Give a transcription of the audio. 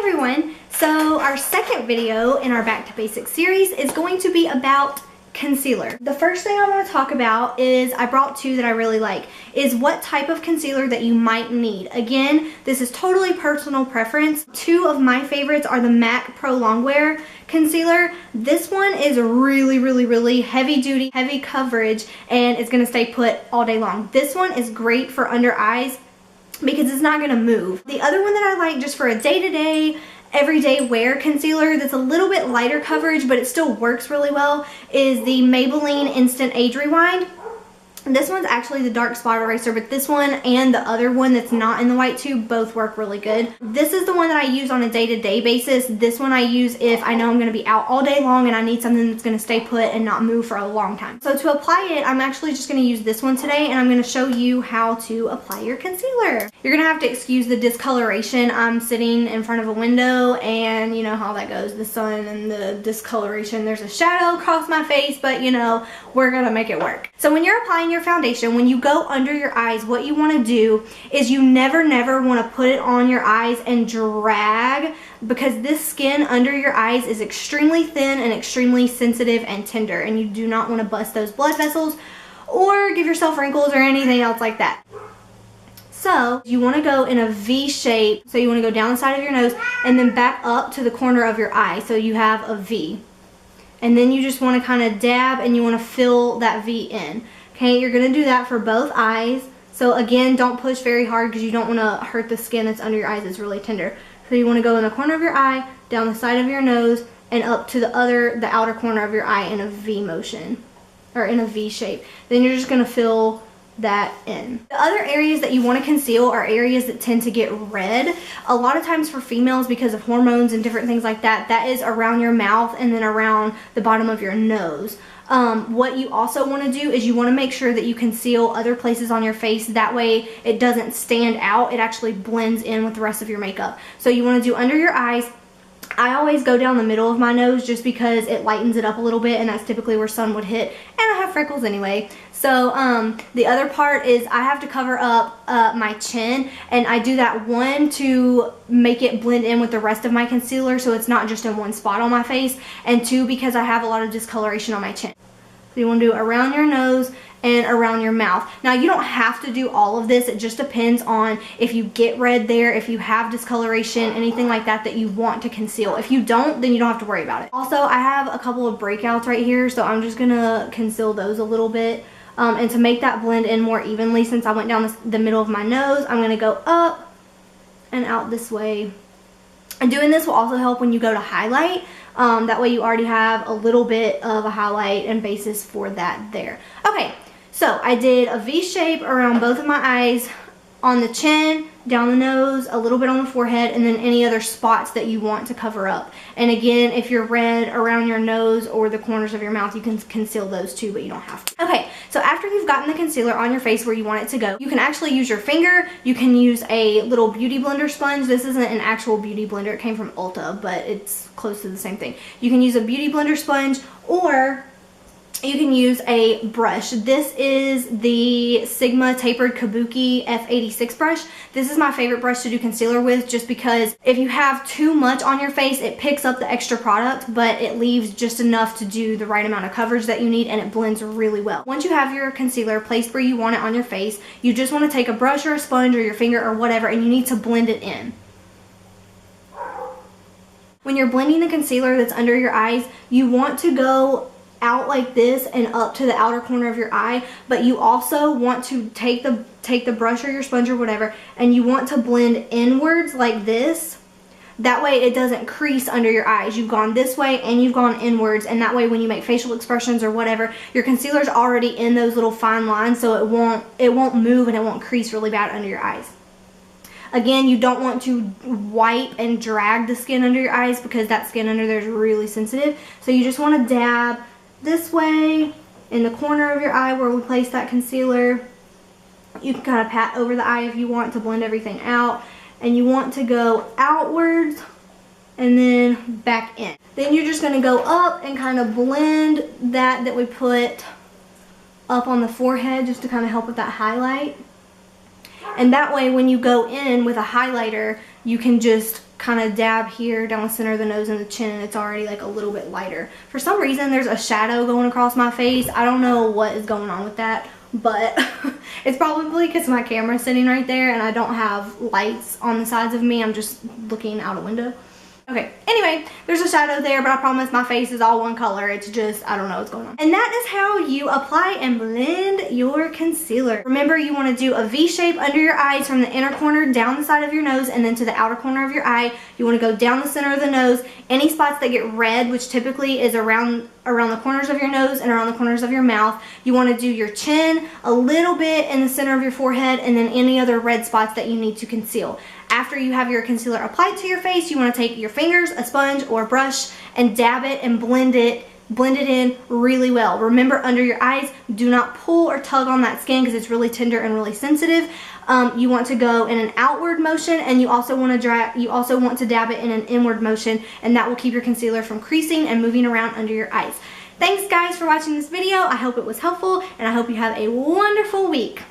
everyone! So our second video in our Back to Basics series is going to be about concealer. The first thing I want to talk about is, I brought two that I really like, is what type of concealer that you might need. Again, this is totally personal preference. Two of my favorites are the MAC ProLongwear Concealer. This one is really heavy duty, heavy coverage, and it's going to stay put all day long. This one is great for under eyes because it's not going to move. The other one that I like just for a day-to-day, everyday wear concealer that's a little bit lighter coverage but it still works really well is the Maybelline Instant Age Rewind. This one's actually the dark spot eraser, but this one and the other one that's not in the white tube both work really good. This is the one that I use on a day-to-day basis. This one I use if I know I'm going to be out all day long and I need something that's going to stay put and not move for a long time. So to apply it, I'm actually just going to use this one today, and I'm going to show you how to apply your concealer. You're going to have to excuse the discoloration. I'm sitting in front of a window and you know how that goes, the sun and the discoloration. There's a shadow across my face, but you know, we're going to make it work. So when you're applying your foundation, when you go under your eyes, what you want to do is you never want to put it on your eyes and drag, because this skin under your eyes is extremely thin and extremely sensitive and tender, and you do not want to bust those blood vessels or give yourself wrinkles or anything else like that. So you want to go in a V shape. So you want to go down the side of your nose and then back up to the corner of your eye, so you have a V. And then you just want to kind of dab and you want to fill that V in. Okay, you're going to do that for both eyes. So again, don't push very hard because you don't want to hurt the skin that's under your eyes. It's really tender. So you want to go in the corner of your eye, down the side of your nose, and up to the outer corner of your eye in a V motion, or in a V shape. Then you're just going to fill that in. The other areas that you want to conceal are areas that tend to get red. A lot of times for females, because of hormones and different things like that, that is around your mouth and then around the bottom of your nose. What you also want to do is you want to make sure that you conceal other places on your face. That way it doesn't stand out. It actually blends in with the rest of your makeup. So you want to do under your eyes. I always go down the middle of my nose just because it lightens it up a little bit, and that's typically where sun would hit. And I have freckles anyway. So the other part is I have to cover up my chin, and I do that, one, to make it blend in with the rest of my concealer so it's not just in one spot on my face, and two, because I have a lot of discoloration on my chin. So you want to do around your nose and around your mouth. Now you don't have to do all of this. It just depends on if you get red there, if you have discoloration, anything like that that you want to conceal. If you don't, then you don't have to worry about it. Also, I have a couple of breakouts right here, so I'm just gonna conceal those a little bit. And to make that blend in more evenly, since I went down the middle of my nose, I'm gonna go up and out this way. And doing this will also help when you go to highlight. That way you already have a little bit of a highlight and basis for that there. Okay, so I did a V shape around both of my eyes, on the chin, down the nose, a little bit on the forehead, and then any other spots that you want to cover up. And again, if you're red around your nose or the corners of your mouth, you can conceal those too, but you don't have to. Okay, so after you've gotten the concealer on your face where you want it to go, you can actually use your finger. You can use a little beauty blender sponge. This isn't an actual beauty blender. It came from Ulta, but it's close to the same thing. You can use a beauty blender sponge, or you can use a brush. This is the Sigma Tapered Kabuki F86 brush. This is my favorite brush to do concealer with, just because if you have too much on your face, it picks up the extra product, but it leaves just enough to do the right amount of coverage that you need, and it blends really well. Once you have your concealer placed where you want it on your face, you just want to take a brush or a sponge or your finger or whatever, and you need to blend it in. When you're blending the concealer that's under your eyes, you want to go out like this and up to the outer corner of your eye, but you also want to take the brush or your sponge or whatever, and you want to blend inwards like this. That way it doesn't crease under your eyes. You've gone this way and you've gone inwards, and that way when you make facial expressions or whatever, your concealer's already in those little fine lines, so it won't move and it won't crease really bad under your eyes. Again, you don't want to wipe and drag the skin under your eyes, because that skin under there is really sensitive. So you just want to dab this way in the corner of your eye where we place that concealer. You can kind of pat over the eye if you want to blend everything out, and you want to go outwards and then back in. Then you're just going to go up and kind of blend that we put up on the forehead, just to kind of help with that highlight. And that way when you go in with a highlighter, you can just kind of dab here down the center of the nose and the chin, and it's already like a little bit lighter. For some reason, there's a shadow going across my face. I don't know what is going on with that, but it's probably because my camera's sitting right there and I don't have lights on the sides of me. I'm just looking out a window. Okay, anyway, there's a shadow there, but I promise my face is all one color. It's just, I don't know what's going on. And that is how you apply and blend your concealer. Remember, you want to do a V shape under your eyes from the inner corner down the side of your nose and then to the outer corner of your eye. You want to go down the center of the nose. Any spots that get red, which typically is around the corners of your nose and around the corners of your mouth. You want to do your chin, a little bit in the center of your forehead, and then any other red spots that you need to conceal. After you have your concealer applied to your face, you want to take your fingers, a sponge, or a brush and dab it and blend it in really well. Remember, under your eyes, do not pull or tug on that skin because it's really tender and really sensitive. You want to go in an outward motion, and you also want to dab it in an inward motion, and that will keep your concealer from creasing and moving around under your eyes. Thanks guys for watching this video. I hope it was helpful, and I hope you have a wonderful week.